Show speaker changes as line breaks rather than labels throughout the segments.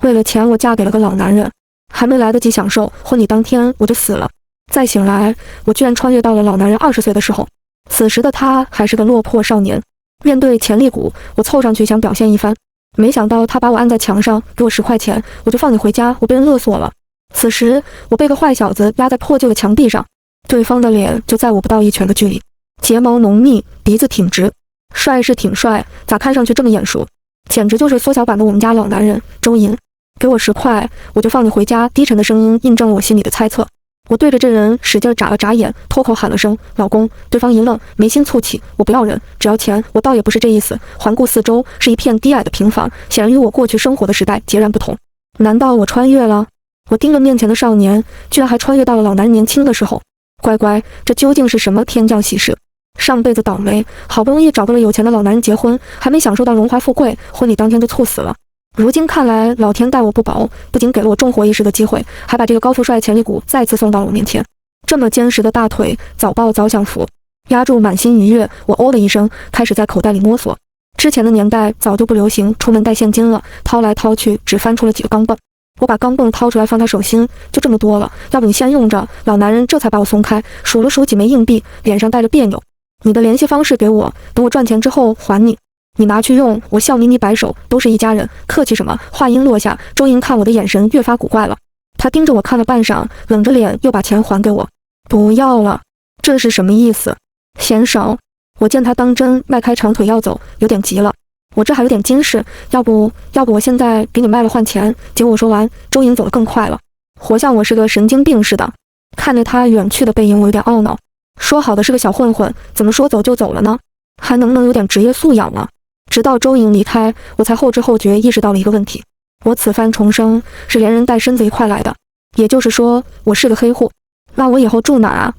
为了钱，我嫁给了个老男人，还没来得及享受，婚礼当天我就死了。再醒来，我居然穿越到了老男人20岁的时候。此时的他还是个落魄少年。面对潜力股，我凑上去想表现一番，没想到他把我按在墙上，给我10块钱，我就放你回家。我被人勒索了。此时我被个坏小子压在破旧的墙壁上，对方的脸就在我不到1拳的距离，睫毛浓密，鼻子挺直，帅是挺帅，咋看上去这么眼熟？简直就是缩小版的我们家老男人周银。给我10块，我就放你回家。低沉的声音印证了我心里的猜测。我对着这人使劲眨了眨眼，脱口喊了声老公。对方一愣，眉心蹙起，我不要人，只要钱。我倒也不是这意思。环顾四周，是一片低矮的平房，显然与我过去生活的时代截然不同。难道我穿越了？我盯着面前的少年，居然还穿越到了老男人年轻的时候。乖乖，这究竟是什么天降喜事？上辈子倒霉，好不容易找个了有钱的老男人结婚，还没享受到荣华富贵，婚礼当天就猝死了。如今看来，老天待我不薄，不仅给了我重活一世的机会，还把这个高富帅潜力股再次送到了我面前。这么坚实的大腿，早抱早享福。压住满心愉悦，我哦了一声，开始在口袋里摸索。之前的年代早就不流行出门带现金了，掏来掏去，只翻出了几个钢镚。我把钢镚掏出来放他手心，就这么多了，要不你先用着。老男人这才把我松开，数了数几枚硬币，脸上带着别扭。你的联系方式给我，等我赚钱之后还你。你拿去用。我笑眯眯摆手，都是一家人，客气什么？话音落下，周莹看我的眼神越发古怪了。他盯着我看了半晌，冷着脸又把钱还给我。不要了。这是什么意思？嫌少？我见他当真，迈开长腿要走，有点急了。我这还有点金饰，要不我现在给你卖了换钱。结果我说完，周莹走得更快了，活像我是个神经病似的。看着他远去的背影，我有点懊恼。说好的是个小混混，怎么说走就走了呢？还能不能有点职业素养呢？直到周莹离开，我才后知后觉意识到了一个问题：我此番重生是连人带身子一块来的，也就是说我是个黑户。那我以后住哪啊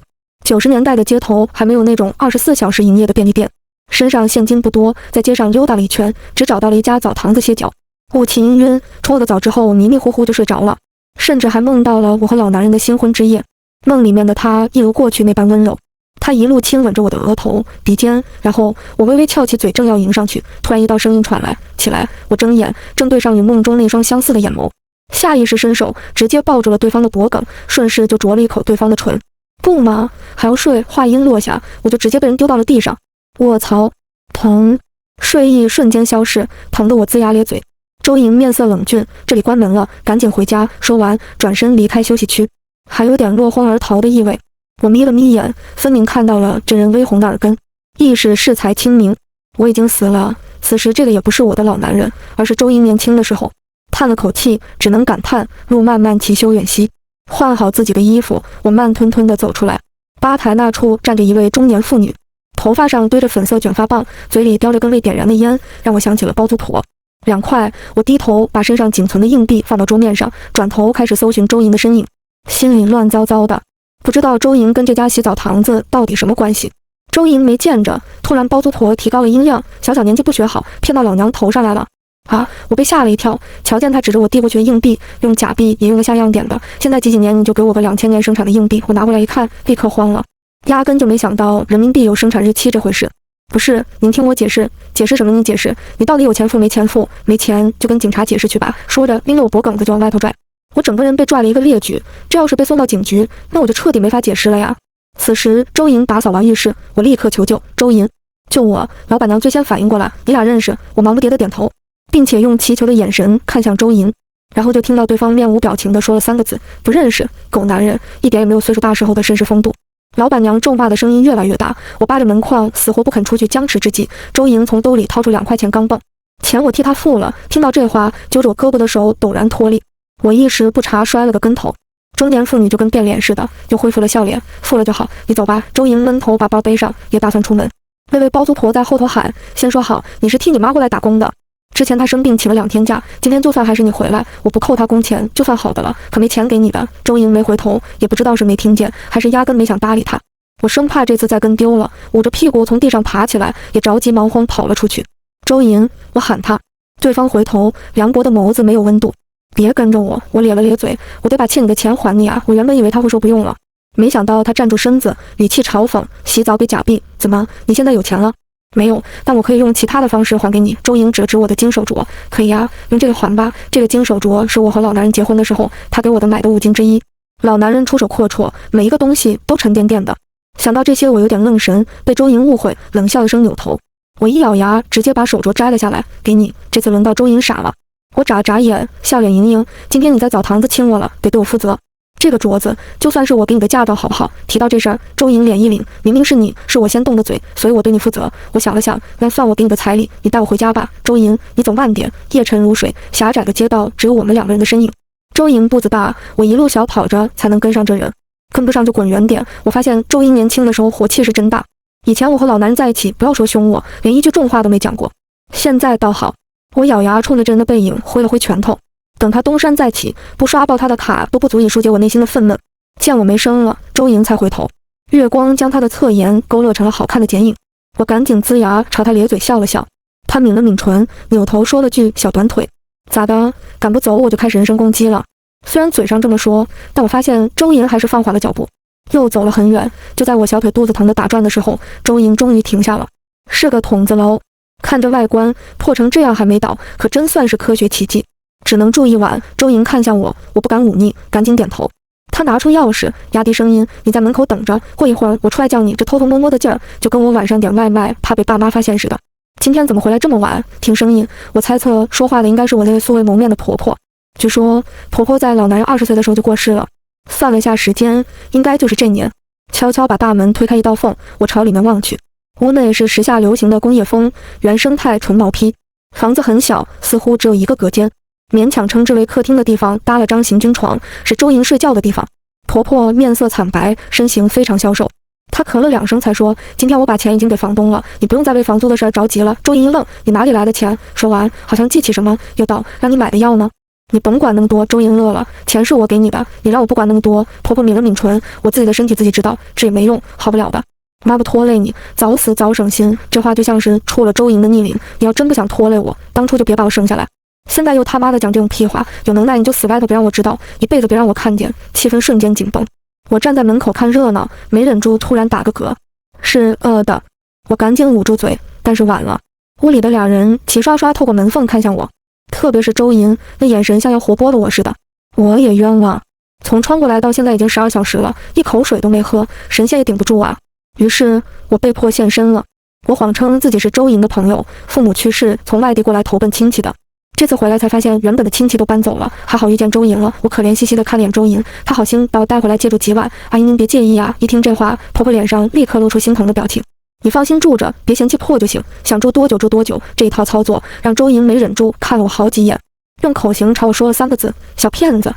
？90年代的街头还没有那种24小时营业的便利店，身上现金不多，在街上溜达了一圈，只找到了一家澡堂子歇脚。雾气氤氲，冲了个澡之后迷迷糊糊就睡着了，甚至还梦到了我和老男人的新婚之夜。梦里面的他一如过去那般温柔，他一路亲吻着我的额头、鼻尖，然后我微微翘起嘴，正要迎上去，突然一道声音传来，起来。我睁眼，正对上与梦中那双相似的眼眸，下意识伸手直接抱住了对方的脖颈，顺势就啄了一口对方的唇。不吗？还要睡？话音落下，我就直接被人丢到了地上。卧槽，疼！睡意瞬间消逝，疼得我龇牙咧嘴。周莹面色冷峻，这里关门了，赶紧回家。说完，转身离开休息区，还有点落荒而逃的意味。我眯了眯眼，分明看到了这人微红的耳根，意识适才清明。我已经死了。此时这个也不是我的老男人，而是周莹年轻的时候。叹了口气，只能感叹路漫漫其修远兮。换好自己的衣服，我慢吞吞地走出来。吧台那处站着一位中年妇女，头发上堆着粉色卷发棒，嘴里叼着根未点燃的烟，让我想起了包租婆。2块，我低头把身上仅存的硬币放到桌面上，转头开始搜寻周莹的身影，心里乱糟糟的，不知道周莹跟这家洗澡堂子到底什么关系。周莹没见着，突然包租婆提高了音量，小年纪不学好，骗到老娘头上来了。啊！我被吓了一跳，瞧见他指着我递过去的硬币，用假币也用得像样点的。现在几年你就给我个2000年生产的硬币，我拿回来一看，立刻慌了，压根就没想到人民币有生产日期这回事。不是，您听我解释。解释什么？你解释，你到底有钱付没钱付？没钱就跟警察解释去吧。说着拎着我脖梗子就往外头拽，我整个人被拽了一个趔趄。这要是被送到警局，那我就彻底没法解释了呀。此时周莹打扫完浴室，我立刻求救。周莹，救我！老板娘最先反应过来，你俩认识？我忙不迭的点头，并且用祈求的眼神看向周莹，然后就听到对方面无表情地说了3个字：不认识。狗男人，一点也没有岁数大时候的绅士风度。老板娘咒骂的声音越来越大，我扒着门框死活不肯出去。僵持之际，周莹从兜里掏出2块钱钢镚，钱我替她付了。听到这话，揪着我胳膊的手陡然脱力，我一时不察摔了个跟头。中年妇女就跟变脸似的，又恢复了笑脸。付了就好，你走吧。周莹闷头把包背上，也打算出门。那位包租婆在后头喊：先说好，你是替你妈过来打工的。之前她生病请了2天假，今天就算还是你回来，我不扣她工钱就算好的了，可没钱给你的。周莹没回头，也不知道是没听见，还是压根没想搭理她。我生怕这次再跟丢了，捂着屁股从地上爬起来，也着急忙慌跑了出去。周莹，我喊她，对方回头，凉薄的眸子没有温度。别跟着我，我咧了咧嘴，我得把欠你的钱还你啊！我原本以为他会说不用了，没想到他站住身子，语气嘲讽：洗澡给假币，怎么你现在有钱了？没有，但我可以用其他的方式还给你。周莹指了指我的金手镯。可以啊，用这个还吧。这个金手镯是我和老男人结婚的时候他给我的买的5金之一。老男人出手阔绰，每一个东西都沉甸甸的。想到这些，我有点愣神，被周莹误会，冷笑一声扭头。我一咬牙，直接把手镯摘了下来，给你。这次轮到周莹傻了。我眨眨眼，笑脸盈盈。今天你在澡堂子亲我了，得对我负责。这个镯子就算是我给你的嫁妆好不好？提到这事儿，周莹脸一凛，明明是你，是我先动的嘴，所以我对你负责。我想了想，那算我给你的彩礼，你带我回家吧。周莹，你走慢点，夜沉如水，狭窄的街道只有我们2个人的身影。周莹步子大，我一路小跑着才能跟上这人，跟不上就滚远点。我发现周莹年轻的时候火气是真大，以前我和老男人在一起，不要说凶我，连一句重话都没讲过。现在倒好，我咬牙冲着这人的背影挥了挥拳头。等他东山再起，不刷爆他的卡都不足以疏解我内心的愤懑。见我没声了，周莹才回头，月光将他的侧颜勾勒成了好看的剪影。我赶紧呲牙朝他咧嘴笑了笑，他抿了抿唇，扭头说了句小短腿。咋的，赶不走我就开始人身攻击了？虽然嘴上这么说，但我发现周莹还是放缓了脚步，又走了很远。就在我小腿肚子疼得打转的时候，周莹终于停下了。是个筒子楼，看着外观破成这样还没倒，可真算是科学奇迹。只能住一晚。周莹看向我，我不敢忤逆，赶紧点头。他拿出钥匙，压低声音：“你在门口等着，过一会儿我出来叫你。”这偷偷摸摸的劲儿，就跟我晚上点外卖怕被爸妈发现似的。今天怎么回来这么晚？听声音，我猜测说话的应该是我那位素未谋面的婆婆。据说婆婆在老男人20岁的时候就过世了，算了一下时间，应该就是这年。悄悄把大门推开一道缝，我朝里面望去，屋内是时下流行的工业风，原生态纯毛坯，房子很小，似乎只有一个隔间。勉强称之为客厅的地方搭了张行军床，是周莹睡觉的地方。婆婆面色惨白，身形非常消瘦。她咳了2声才说：“今天我把钱已经给房东了，你不用再为房租的事着急了。”周莹一愣：“你哪里来的钱？”说完好像记起什么，又道：“让你买的药呢？”你甭管那么多。周莹乐了：“钱是我给你的，你让我不管那么多。”婆婆抿了抿唇：“我自己的身体自己知道，这也没用，好不了的。妈不拖累你，早死早省心。”这话就像是触了周莹的逆鳞。你要真不想拖累我，当初就别把我生下来。现在又他妈的讲这种屁话，有能耐你就死外头别让我知道，一辈子别让我看见。气氛瞬间紧绷。我站在门口看热闹，没忍住突然打个嗝，是的。我赶紧捂住嘴，但是晚了。屋里的2人齐刷刷透过门缝看向我，特别是周莹，那眼神像要活剥了我似的。我也冤枉，从穿过来到现在已经12小时了，一口水都没喝，神仙也顶不住啊。于是我被迫现身了。我谎称自己是周莹的朋友，父母去世，从外地过来投奔亲戚的。这次回来才发现，原本的亲戚都搬走了，还好遇见周莹了。我可怜兮兮地看了眼周莹，她好心把我带回来借住几晚。阿姨您别介意啊。一听这话，婆婆脸上立刻露出心疼的表情。你放心住着，别嫌弃破就行，想住多久住多久。这一套操作让周莹没忍住看了我好几眼，用口型朝我说了3个字：小骗子。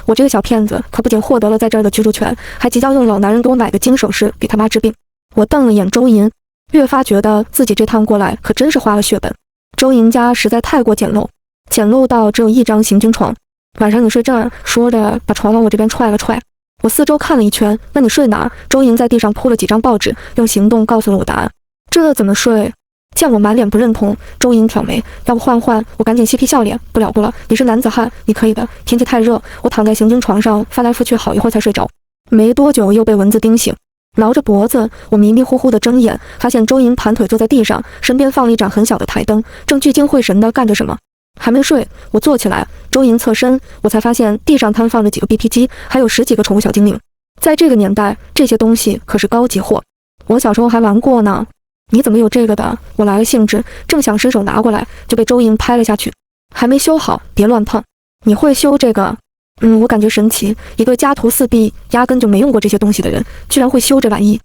我这个小骗子可不仅获得了在这儿的居住权，还即将用老男人给我买的金首饰给他妈治病。我瞪了眼周莹，越发觉得自己这趟过来可真是花了血本。周莹家实在太过简陋，简陋到只有一张行军床。晚上你睡这儿，说着把床往我这边踹了踹。我四周看了一圈，那你睡哪儿？周莹在地上铺了几张报纸，用行动告诉了我答案。这怎么睡？见我满脸不认同，周莹挑眉：要不换换？我赶紧嬉皮笑脸：不了不了，你是男子汉，你可以的。天气太热，我躺在行军床上翻来覆去好一会儿才睡着，没多久又被蚊子叮醒。挠着脖子，我迷迷糊糊地睁眼，发现周莹盘腿坐在地上，身边放了一盏很小的台灯，正聚精会神地干着什么。还没睡，我坐起来，周莹侧身，我才发现地上摊放着几个 BP 机，还有10几个宠物小精灵。在这个年代，这些东西可是高级货，我小时候还玩过呢。你怎么有这个的？我来了兴致，正想伸手拿过来，就被周莹拍了下去。还没修好，别乱碰。你会修这个？我感觉神奇，一个家徒4壁压根就没用过这些东西的人，居然会修这玩意。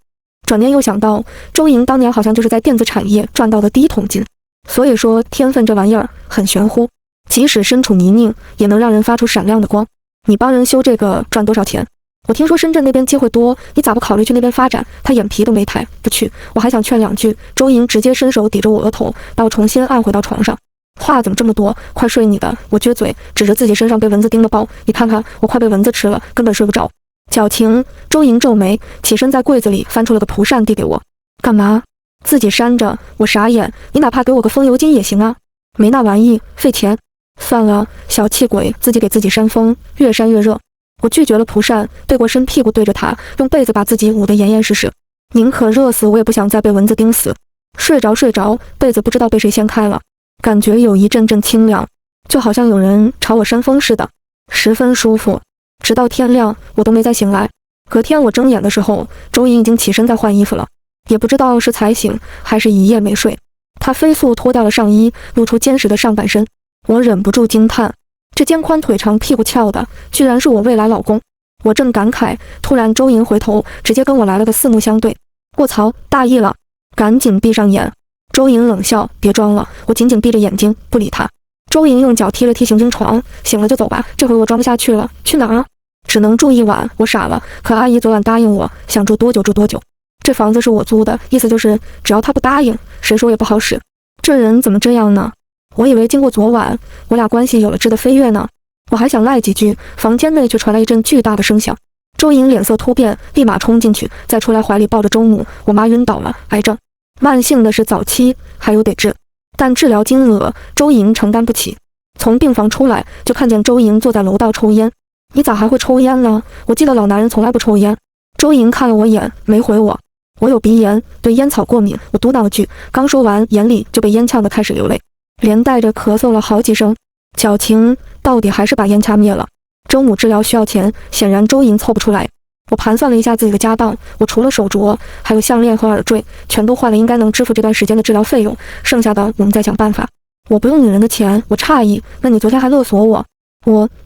转念又想到，周莹当年好像就是在电子产业赚到的第一桶金，所以说天分这玩意儿很玄乎，即使身处泥泞，也能让人发出闪亮的光。你帮人修这个赚多少钱？我听说深圳那边机会多，你咋不考虑去那边发展？他眼皮都没抬，不去。我还想劝2句，周莹直接伸手抵着我额头，把我重新按回到床上。话怎么这么多？快睡你的！我撅嘴，指着自己身上被蚊子叮的包，你看看，我快被蚊子吃了，根本睡不着。矫情。周莹皱眉，起身在柜子里翻出了个蒲扇递给我。干嘛？自己扇着。我傻眼。你哪怕给我个风油精也行啊。没那玩意，费钱。算了，小气鬼，自己给自己扇风，越扇越热。我拒绝了蒲扇，背过身，屁股对着他，用被子把自己捂得严严实实。宁可热死，我也不想再被蚊子叮死。睡着，被子不知道被谁掀开了，感觉有一阵阵清凉，就好像有人朝我扇风似的，十分舒服。直到天亮，我都没再醒来。隔天我睁眼的时候，周莹已经起身在换衣服了，也不知道是才醒还是一夜没睡。她飞速脱掉了上衣，露出坚实的上半身。我忍不住惊叹，这肩宽腿长屁股翘的，居然是我未来老公。我正感慨，突然周莹回头，直接跟我来了个四目相对。卧槽，大意了，赶紧闭上眼。周莹冷笑，别装了。我紧紧闭着眼睛，不理她。周莹用脚踢了踢行军床，醒了就走吧，这回我装不下去了。去哪儿啊？只能住一晚。我傻了，可阿姨昨晚答应我，想住多久住多久。这房子是我租的，意思就是只要她不答应，谁说也不好使。这人怎么这样呢？我以为经过昨晚，我俩关系有了质的飞跃呢。我还想赖几句，房间内却传来一阵巨大的声响。周莹脸色突变，立马冲进去，再出来怀里抱着周母。我妈晕倒了，癌症，慢性的是早期，还有得治，但治疗金额周莹承担不起。从病房出来，就看见周莹坐在楼道抽烟。你咋还会抽烟呢？我记得老男人从来不抽烟。周莹看了我眼，没回我。我有鼻炎，对烟草过敏。我嘟囔了句，刚说完，眼里就被烟呛得开始流泪，连带着咳嗽了好几声。矫情到底还是把烟掐灭了。周母治疗需要钱，显然周莹凑不出来。我盘算了一下自己的家当，我除了手镯，还有项链和耳坠，全都换了，应该能支付这段时间的治疗费用，剩下的我们再想办法。我不用女人的钱，我诧异，那你昨天还勒索我？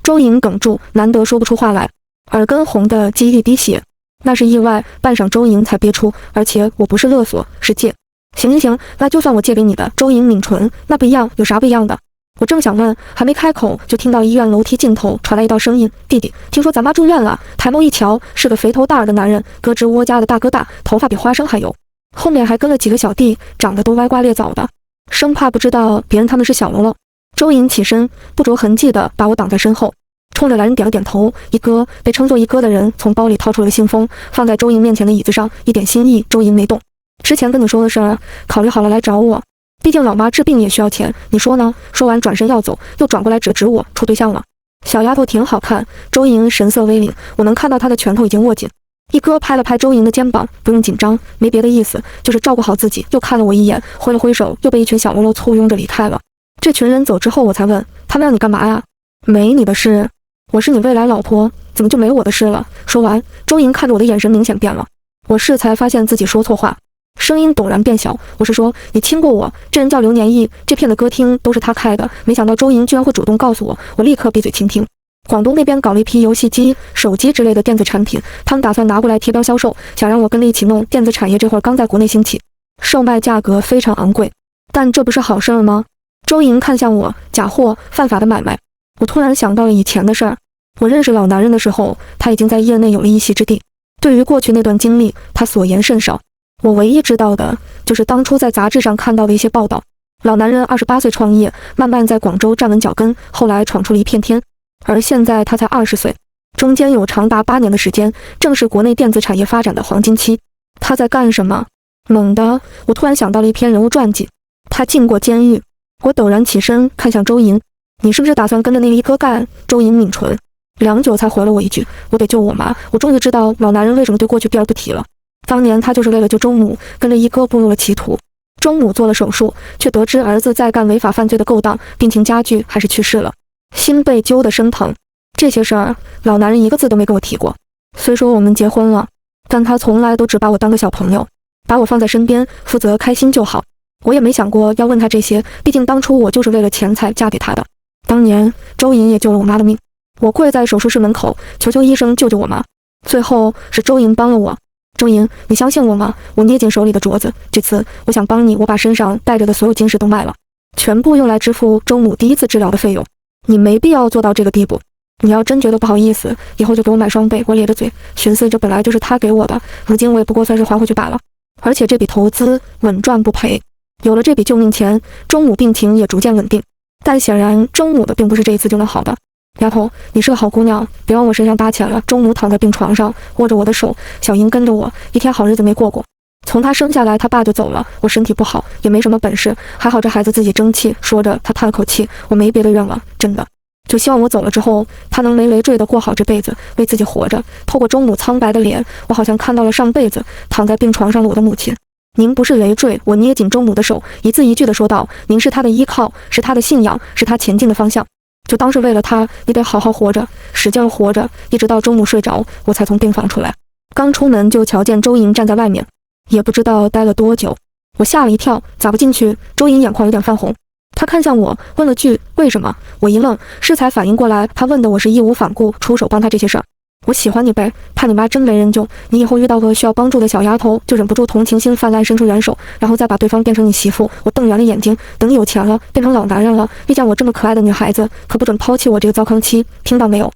周莹哽住，难得说不出话来，耳根红的积一滴血。那是意外，半晌周莹才憋出，而且我不是勒索，是借。行，那就算我借给你的。周莹抿唇，那不一样，有啥不一样的？我正想问，还没开口，就听到医院楼梯尽头传来一道声音：弟弟，听说咱妈住院了。抬眸一瞧，是个肥头大耳的男人，胳肢窝夹的大疙瘩，头发比花生还油，后面还跟了几个小弟，长得都歪瓜裂枣的，生怕不知道别人他们是小喽啰。周莹起身，不着痕迹地把我挡在身后，冲着来人点了点头。一哥，被称作一哥的人从包里掏出了个信封，放在周莹面前的椅子上，一点心意。周莹没动。之前跟你说的事儿，考虑好了来找我，毕竟老妈治病也需要钱，你说呢？说完转身要走，又转过来指我，处对象了。小丫头挺好看。周莹神色微凛，我能看到她的拳头已经握紧。一哥拍了拍周莹的肩膀，不用紧张，没别的意思，就是照顾好自己。又看了我一眼，挥了挥手，又被一群小喽啰簇拥着离开了。这群人走之后，我才问他们让你干嘛呀？没你的事。我是你未来老婆，怎么就没我的事了？说完，周莹看着我的眼神明显变了。我是才发现自己说错话，声音陡然变小。我是说，你亲过我，这人叫刘年义，这片的歌厅都是他开的。没想到周莹居然会主动告诉我，我立刻闭嘴倾听。广东那边搞了一批游戏机、手机之类的电子产品，他们打算拿过来贴标销售，想让我跟着一起弄。电子产业这会儿刚在国内兴起，售卖价格非常昂贵，但这不是好事儿吗？周莹看向我，假货，犯法的买卖。我突然想到了以前的事儿，我认识老男人的时候，他已经在业内有了一席之地。对于过去那段经历，他所言甚少。我唯一知道的就是当初在杂志上看到的一些报道。老男人28岁创业，慢慢在广州站稳脚跟，后来闯出了一片天。而现在他才20岁，中间有长达8年的时间，正是国内电子产业发展的黄金期。他在干什么？猛地，我突然想到了一篇人物传记。他进过监狱。我陡然起身看向周莹，你是不是打算跟着那个一哥干？周莹抿唇，良久才回了我一句，我得救我妈。我终于知道老男人为什么对过去避而不提了。当年他就是为了救周母，跟着一哥步入了歧途。周母做了手术，却得知儿子在干违法犯罪的勾当，病情加剧，还是去世了。心被揪得生疼。这些事儿，老男人一个字都没跟我提过。虽说我们结婚了，但他从来都只把我当个小朋友，把我放在身边，负责开心就好。我也没想过要问他这些，毕竟当初我就是为了钱才嫁给他的。当年周莹也救了我妈的命，我跪在手术室门口，求求医生救救我妈。最后是周莹帮了我。周莹，你相信我吗？我捏紧手里的镯子，这次我想帮你，我把身上带着的所有金饰都卖了，全部用来支付周母第一次治疗的费用。你没必要做到这个地步。你要真觉得不好意思，以后就给我买双倍。我咧着嘴，寻思这本来就是他给我的，如今我也不过算是还回去罢了。而且这笔投资稳赚不赔，有了这笔救命钱，周母病情也逐渐稳定。但显然周母的并不是这一次就能好的。丫头，你是个好姑娘，别往我身上搭钱了。周母躺在病床上，握着我的手，小莹跟着我，一天好日子没过过。从她生下来，她爸就走了。我身体不好，也没什么本事，还好这孩子自己争气。说着，她叹了口气，我没别的愿望，真的，就希望我走了之后，她能累累赘地过好这辈子，为自己活着。透过周母苍白的脸，我好像看到了上辈子躺在病床上的我的母亲。您不是累赘。我捏紧周母的手，一字一句地说道：您是他的依靠，是他的信仰，是他前进的方向。就当是为了他，你得好好活着，使劲活着，一直到周母睡着，我才从病房出来。刚出门就瞧见周莹站在外面，也不知道待了多久。我吓了一跳，咋不进去？周莹眼眶有点泛红，她看向我，问了句为什么？我一愣，这才反应过来，她问的我是义无反顾出手帮她这些事儿。我喜欢你呗，怕你妈真没人救，你以后遇到个需要帮助的小丫头，就忍不住同情心泛滥，伸出援手，然后再把对方变成你媳妇。我瞪圆了眼睛，等你有钱了，变成老男人了，遇见我这么可爱的女孩子，可不准抛弃我这个糟糠妻，听到没有？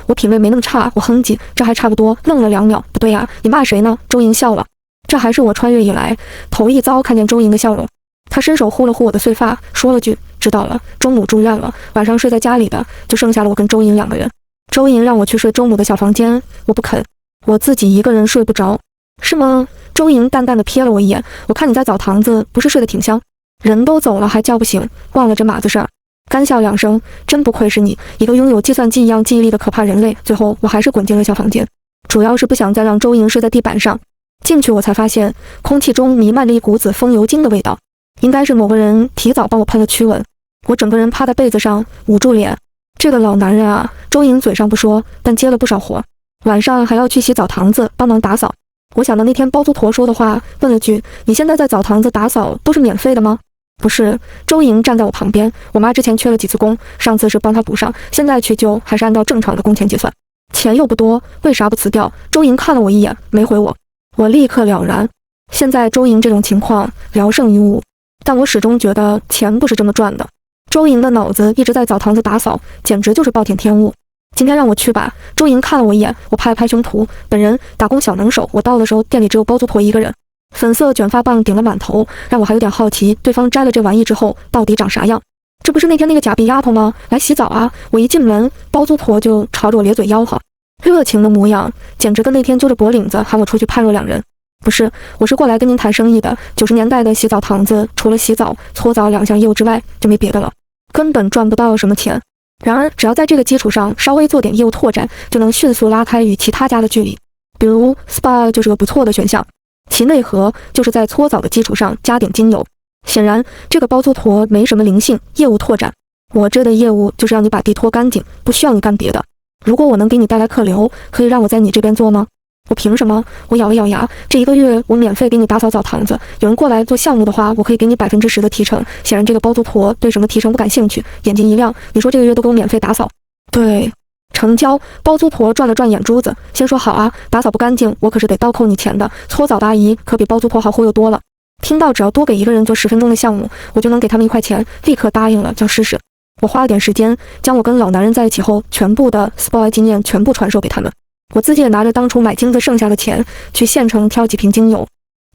我品味没那么差，我哼唧，这还差不多。愣了2秒，不对呀，你骂谁呢？周莹笑了，这还是我穿越以来头一遭看见周莹的笑容。她伸手护了护我的碎发，说了句知道了，周母住院了，晚上睡在家里的，就剩下了我跟周莹2个人。周莹让我去睡周母的小房间，我不肯，我自己一个人睡不着。是吗？周莹淡淡的瞥了我一眼，我看你在澡堂子不是睡得挺香，人都走了还叫不醒，忘了这码子事儿。干笑2声，真不愧是你，一个拥有计算机一样记忆力的可怕人类。最后我还是滚进了小房间，主要是不想再让周莹睡在地板上。进去我才发现，空气中弥漫着一股子风油精的味道，应该是某个人提早帮我喷了驱蚊。我整个人趴在被子上，捂住脸。这个老男人啊，周莹嘴上不说，但接了不少活，晚上还要去洗澡堂子帮忙打扫。我想到那天包租婆说的话，问了句：你现在在澡堂子打扫都是免费的吗？不是。周莹站在我旁边，我妈之前缺了几次工，上次是帮她补上，现在去就还是按照正常的工钱计算，钱又不多，为啥不辞掉？周莹看了我一眼，没回我。我立刻了然，现在周莹这种情况聊胜于无，但我始终觉得钱不是这么赚的。周莹的脑子一直在澡堂子打扫，简直就是暴殄天物。今天让我去吧。周莹看了我一眼，我拍了拍胸脯，本人打工小能手，我到的时候店里只有包租婆一个人。粉色卷发棒顶了满头，让我还有点好奇，对方摘了这玩意之后到底长啥样。这不是那天那个假逼丫头吗？来洗澡啊！我一进门，包租婆就朝着我咧嘴吆喝，热情的模样，简直跟那天揪着脖领子喊我出去判若两人。不是，我是过来跟您谈生意的。90年代的洗澡堂子，除了洗澡、搓澡2项业务之外，就没别的了，根本赚不到什么钱。然而，只要在这个基础上稍微做点业务拓展，就能迅速拉开与其他家的距离。比如 SPA 就是个不错的选项，其内核就是在搓澡的基础上加点精油。显然，这个包租婆没什么灵性，业务拓展。我这的业务就是让你把地拖干净，不需要你干别的。如果我能给你带来客流，可以让我在你这边做吗？我凭什么？我咬了咬牙，这1个月我免费给你打扫澡堂子，有人过来做项目的话，我可以给你10%的提成。显然这个包租婆对什么提成不感兴趣，眼睛一亮，你说这个月都给我免费打扫？对，成交。包租婆转了转眼珠子，先说好啊，打扫不干净，我可是得倒扣你钱的。搓澡的阿姨可比包租婆好忽悠多了。听到只要多给1个人做10分钟的项目，我就能给他们1块钱，立刻答应了，叫试试。我花了点时间，将我跟老男人在一起后全部的 SPA 经验全部传授给他们。我自己也拿着当初买金子剩下的钱，去县城挑几瓶精油。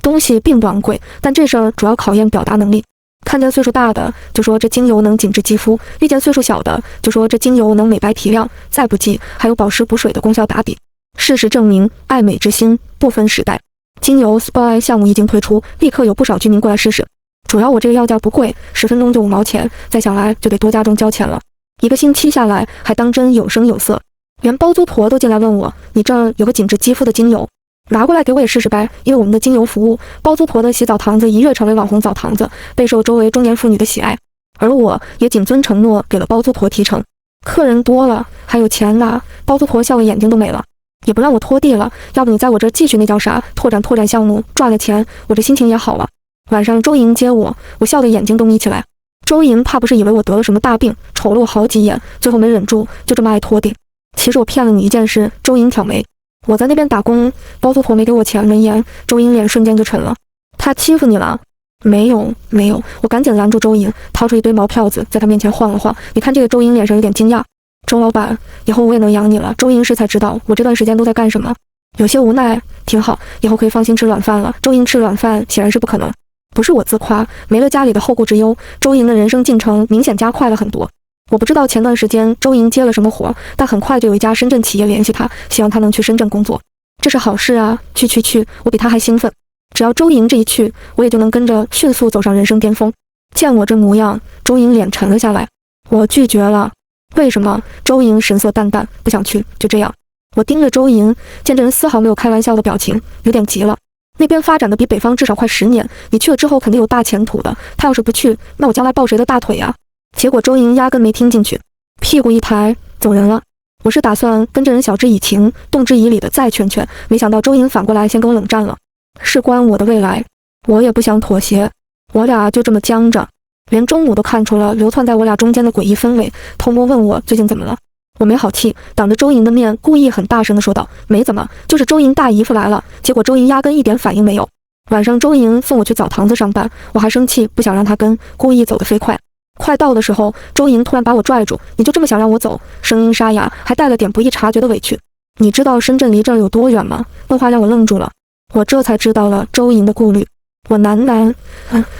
东西并不昂贵，但这事儿主要考验表达能力。看见岁数大的，就说这精油能紧致肌肤；遇见岁数小的，就说这精油能美白提亮，再不济还有保湿补水的功效打底。事实证明，爱美之心不分时代。精油 SPA 项目一经推出，立刻有不少居民过来试试。主要我这个要价不贵，10分钟就5毛钱，再想来就得多加重交钱了。1个星期下来，还当真有声有色。连包租婆都进来问我，你这儿有个紧致肌肤的精油，拿过来给我也试试呗。因为我们的精油服务，包租婆的洗澡堂子一跃成为网红澡堂子，备受周围中年妇女的喜爱。而我也谨遵承诺，给了包租婆提成。客人多了，还有钱拿，包租婆笑个眼睛都没了，也不让我拖地了。要不你在我这儿继续那叫啥拓展项目，赚了钱，我这心情也好了。晚上周莹接我，我笑得眼睛都眯起来。周莹怕不是以为我得了什么大病，瞅了我好几眼，最后没忍住，就这么爱拖地。其实我骗了你一件事。周莹挑眉，我在那边打工，包租婆没给我钱。闻言，周莹脸瞬间就沉了。她欺负你了？没有。我赶紧拦住周莹，掏出一堆毛票子，在她面前晃了晃。你看这个。周莹脸上有点惊讶。周老板，以后我也能养你了。周莹是才知道我这段时间都在干什么，有些无奈。挺好，以后可以放心吃软饭了。周莹吃软饭显然是不可能，不是我自夸，没了家里的后顾之忧，周莹的人生进程明显加快了很多。我不知道前段时间周莹接了什么活，但很快就有一家深圳企业联系她，希望她能去深圳工作。这是好事啊，去，我比她还兴奋。只要周莹这一去，我也就能跟着迅速走上人生巅峰。见我这模样，周莹脸沉了下来。我拒绝了。为什么？周莹神色淡淡，不想去，就这样。我盯着周莹，见这人丝毫没有开玩笑的表情，有点急了。那边发展的比北方至少快10年，你去了之后肯定有大前途的。他要是不去，那我将来抱谁的大腿呀？结果周莹压根没听进去，屁股一抬走人了。我是打算跟这人晓之以情，动之以理的再劝劝，没想到周莹反过来先跟我冷战了。事关我的未来，我也不想妥协。我俩就这么僵着，连钟母都看出了流窜在我俩中间的诡异氛围，偷摸问我最近怎么了。我没好气，当着周莹的面故意很大声地说道：没怎么，就是周莹大姨夫来了。结果周莹压根一点反应没有。晚上周莹送我去澡堂子上班，我还生气不想让她跟，故意走得飞快。快到的时候，周莹突然把我拽住：你就这么想让我走？声音沙哑，还带了点不易察觉的委屈。你知道深圳离这儿有多远吗？问话让我愣住了，我这才知道了周莹的顾虑。我喃，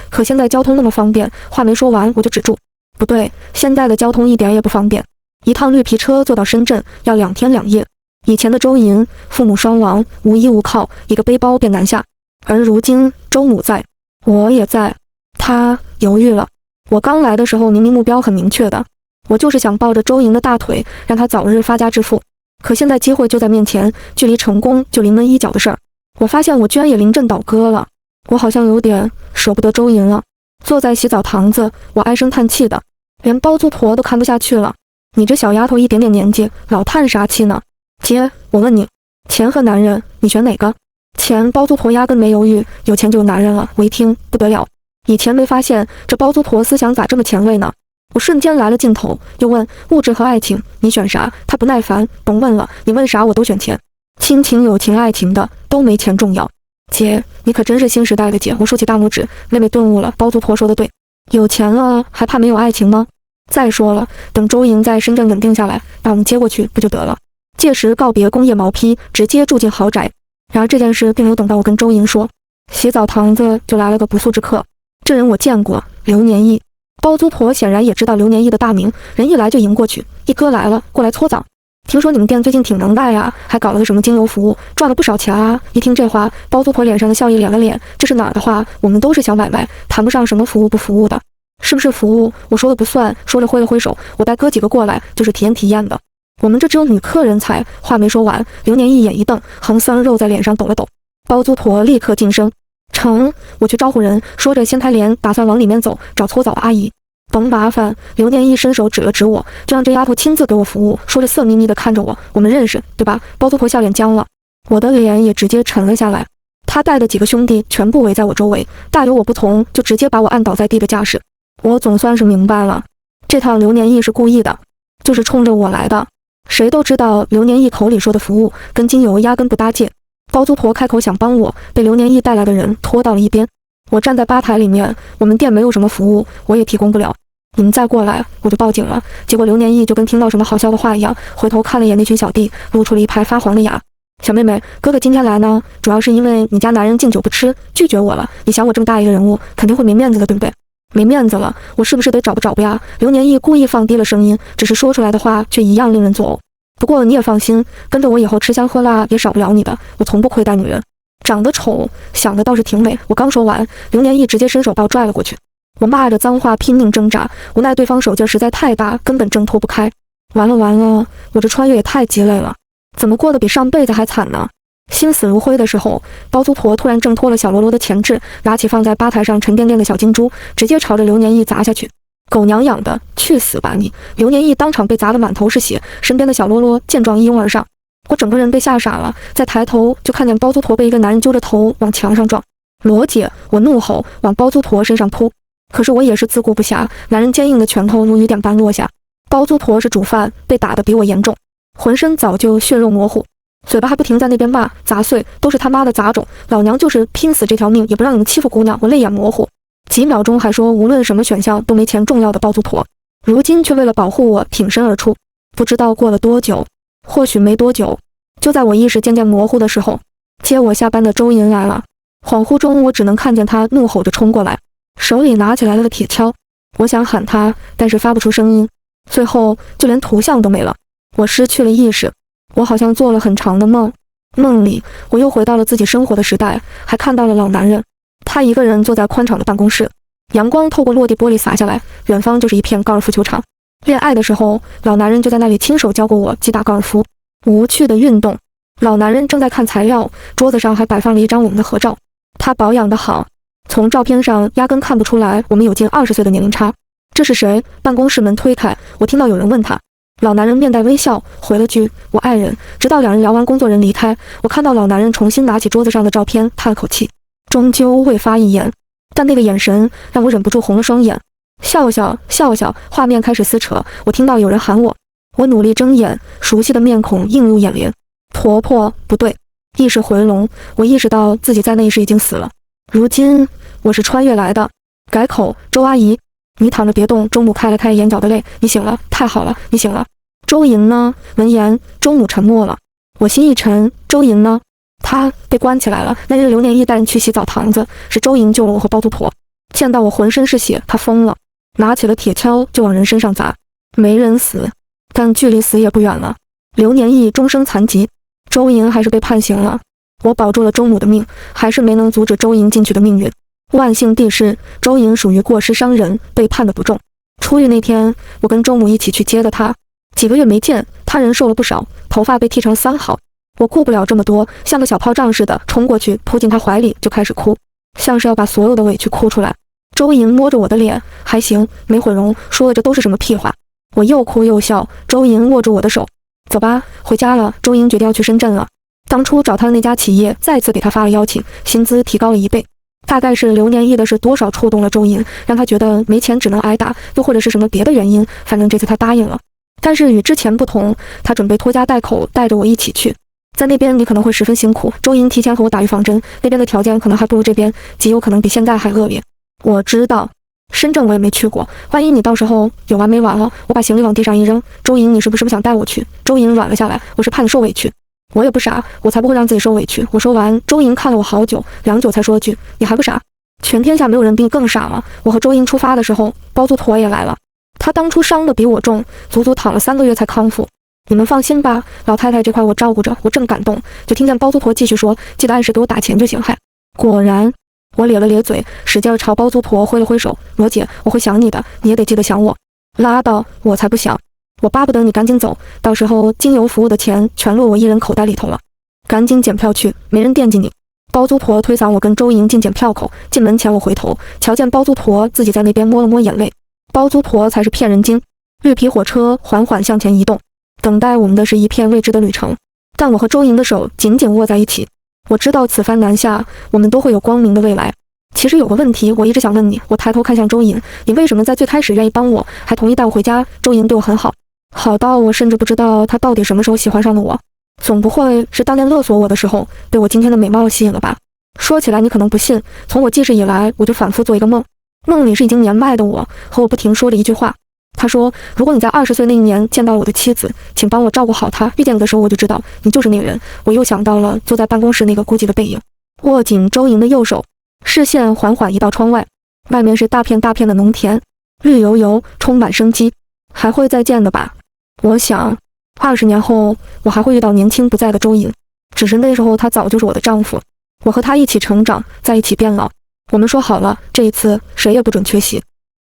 可现在交通那么方便。话没说完我就止住，不对，现在的交通一点也不方便。一趟绿皮车坐到深圳要2天2夜。以前的周莹父母双亡，无依无靠，一个背包便南下。而如今周母在，我也在。她犹豫了。我刚来的时候明明目标很明确的，我就是想抱着周莹的大腿，让她早日发家致富。可现在机会就在面前，距离成功就临门一脚的事儿。我发现我居然也临阵倒戈了。我好像有点舍不得周莹了。坐在洗澡堂子，我唉声叹气的，连包租婆都看不下去了。你这小丫头一点点年纪，老叹啥气呢？姐，我问你，钱和男人，你选哪个？钱，包租婆压根没犹豫，有钱就有男人了。我一听不得了，以前没发现这包租婆思想咋这么前卫呢？我瞬间来了劲头，又问物质和爱情，你选啥？她不耐烦，甭问了，你问啥我都选钱，亲情、友情、爱情的都没钱重要。姐，你可真是新时代的姐。我竖起大拇指，妹妹顿悟了，包租婆说的对，有钱了还怕没有爱情吗？再说了，等周莹在深圳稳定下来，把我们接过去不就得了？届时告别工业毛坯，直接住进豪宅。然而这件事并没有等到我跟周莹说，洗澡堂子就来了个不速之客。这人我见过，刘年义。包租婆显然也知道刘年义的大名，人一来就迎过去，一哥来了，过来搓澡。听说你们店最近挺能耐呀，还搞了个什么精油服务，赚了不少钱啊。一听这话，包租婆脸上的笑意敛了敛，这是哪儿的话？我们都是小买卖，谈不上什么服务不服务的。是不是服务？我说了不算。说着挥了挥手，我带哥几个过来，就是体验体验的。我们这只有女客人才。话没说完，刘年义眼一瞪，横丝肉在脸上抖了抖。包租婆立刻噤声：成，我去招呼人。说着掀开帘，打算往里面走，找搓澡阿姨。甭麻烦，刘年义伸手指了指我，就让这丫头亲自给我服务。说着色眯眯地看着我，我们认识对吧？包租婆笑脸僵了，我的脸也直接沉了下来。他带的几个兄弟全部围在我周围，大有我不从就直接把我按倒在地的架势。我总算是明白了，这趟刘年义是故意的，就是冲着我来的。谁都知道刘年义口里说的服务跟精油压根不搭界。包租婆开口想帮我，被刘年义带来的人拖到了一边。我站在吧台里面，我们店没有什么服务，我也提供不了。你们再过来，我就报警了。结果刘年义就跟听到什么好笑的话一样，回头看了一眼那群小弟，露出了一排发黄的牙。小妹妹，哥哥今天来呢，主要是因为你家男人敬酒不吃，拒绝我了。你想我这么大一个人物，肯定会没面子的，对不对？没面子了，我是不是得找不呀？刘年义故意放低了声音，只是说出来的话却一样令人作呕。不过你也放心，跟着我以后吃香喝辣也少不了你的，我从不亏待女人。长得丑，想的倒是挺美。我刚说完，刘年义直接伸手把我拽了过去。我骂着脏话拼命挣扎，无奈对方手劲实在太大，根本挣脱不开。完了，我这穿越也太鸡肋了，怎么过得比上辈子还惨呢？心死如灰的时候，包租婆突然挣脱了小罗罗的钳制，拿起放在吧台上沉甸甸的小金珠，直接朝着刘年义砸下去。狗娘养的，去死吧你！刘年义当场被砸得满头是血，身边的小罗罗见状一拥而上。我整个人被吓傻了，再抬头就看见包租婆被一个男人揪着头往墙上撞。罗姐，我怒吼，往包租婆身上扑。可是我也是自顾不暇，男人坚硬的拳头如雨点般落下。包租婆是主犯，被打得比我严重，浑身早就血肉模糊，嘴巴还不停在那边骂，杂碎都是他妈的杂种，老娘就是拼死这条命也不让你们欺负姑娘。我泪眼模糊，几秒钟还说无论什么选项都没钱重要的包租婆，如今却为了保护我挺身而出。不知道过了多久，或许没多久，就在我意识渐渐模糊的时候，接我下班的周银来了。恍惚中我只能看见他怒吼着冲过来，手里拿起来了个铁锹。我想喊他，但是发不出声音，最后就连图像都没了。我失去了意识，我好像做了很长的梦，梦里我又回到了自己生活的时代，还看到了老男人。他一个人坐在宽敞的办公室，阳光透过落地玻璃洒下来，远方就是一片高尔夫球场。恋爱的时候，老男人就在那里亲手教过我击打高尔夫。无趣的运动。老男人正在看材料，桌子上还摆放了一张我们的合照。他保养得好，从照片上压根看不出来我们有近20岁的年龄差。这是谁？办公室门推开，我听到有人问他。老男人面带微笑回了句我爱人。直到两人聊完，工作人离开，我看到老男人重新拿起桌子上的照片，叹了口气，终究未发一言，但那个眼神让我忍不住红了双眼。笑笑，画面开始撕扯，我听到有人喊我，我努力睁眼，熟悉的面孔映入眼帘。婆婆，不对，意识回笼，我意识到自己在那一世已经死了，如今我是穿越来的。改口，周阿姨，你躺着别动。周母开了开眼角的泪，你醒了，太好了，你醒了。周莹呢？闻言，周母沉默了。我心一沉，周莹呢？她被关起来了。那日刘念义带人去洗澡堂子，是周莹救了我和包租婆。见到我浑身是血，她疯了，拿起了铁锹就往人身上砸。没人死，但距离死也不远了。刘年义终生残疾，周莹还是被判刑了。我保住了周母的命，还是没能阻止周莹进去的命运。万幸地是，周莹属于过失伤人，被判的不重。出狱那天，我跟周母一起去接的她。几个月没见，她人瘦了不少，头发被剃成3毫。我顾不了这么多，像个小炮仗似的冲过去，扑进她怀里就开始哭，像是要把所有的委屈哭出来。周莹摸着我的脸，还行，没毁容，说的这都是什么屁话。我又哭又笑，周莹握住我的手，走吧，回家了。周莹决定要去深圳了。当初找她的那家企业再次给她发了邀请，薪资提高了1倍。大概是刘年义的事多少触动了周莹，让她觉得没钱只能挨打，又或者是什么别的原因，反正这次她答应了。但是与之前不同，她准备拖家带口带着我一起去。在那边你可能会十分辛苦，周莹提前和我打预防针，那边的条件可能还不如这边，极有可能比现在还恶劣。我知道，深圳我也没去过，万一你到时候有完没完了。我把行李往地上一扔，周莹，你是不是不想带我去？周莹软了下来，我是怕你受委屈。我也不傻，我才不会让自己受委屈。我说完，周莹看了我好久，良久才说句，你还不傻？全天下没有人比你更傻了。我和周莹出发的时候，包租婆也来了，她当初伤的比我重，足足躺了3个月才康复。你们放心吧，老太太这块我照顾着。我正感动，就听见包租婆继续说，记得按时给我打钱就行。嗨，果然，我咧了咧嘴，使劲朝包租婆挥了挥手，罗姐，我会想你的，你也得记得想我。拉倒，我才不想，我巴不得你赶紧走，到时候经由服务的钱全落我一人口袋里头了。赶紧检票去，没人惦记你。包租婆推搡我跟周莹进检票口，进门前我回头，瞧见包租婆自己在那边摸了摸眼泪。包租婆才是骗人精。绿皮火车缓缓向前移动，等待我们的是一片未知的旅程，但我和周莹的手紧紧握在一起。我知道此番南下，我们都会有光明的未来。其实有个问题我一直想问你。我抬头看向周莹，你为什么在最开始愿意帮我，还同意带我回家？周莹对我很好，好到我甚至不知道她到底什么时候喜欢上了我。总不会是当年勒索我的时候被我今天的美貌吸引了吧？说起来你可能不信，从我记事以来，我就反复做一个梦，梦里是已经年迈的我和我不停说着一句话。他说，如果你在20岁那一年见到我的妻子，请帮我照顾好她。遇见你的时候我就知道你就是那个人。我又想到了坐在办公室那个孤寂的背影，握紧周莹的右手，视线缓缓移到窗外，外面是大片大片的农田，绿油油，充满生机。还会再见的吧？我想20年后我还会遇到年轻不在的周莹，只是那时候他早就是我的丈夫，我和他一起成长，在一起变老。我们说好了，这一次谁也不准缺席。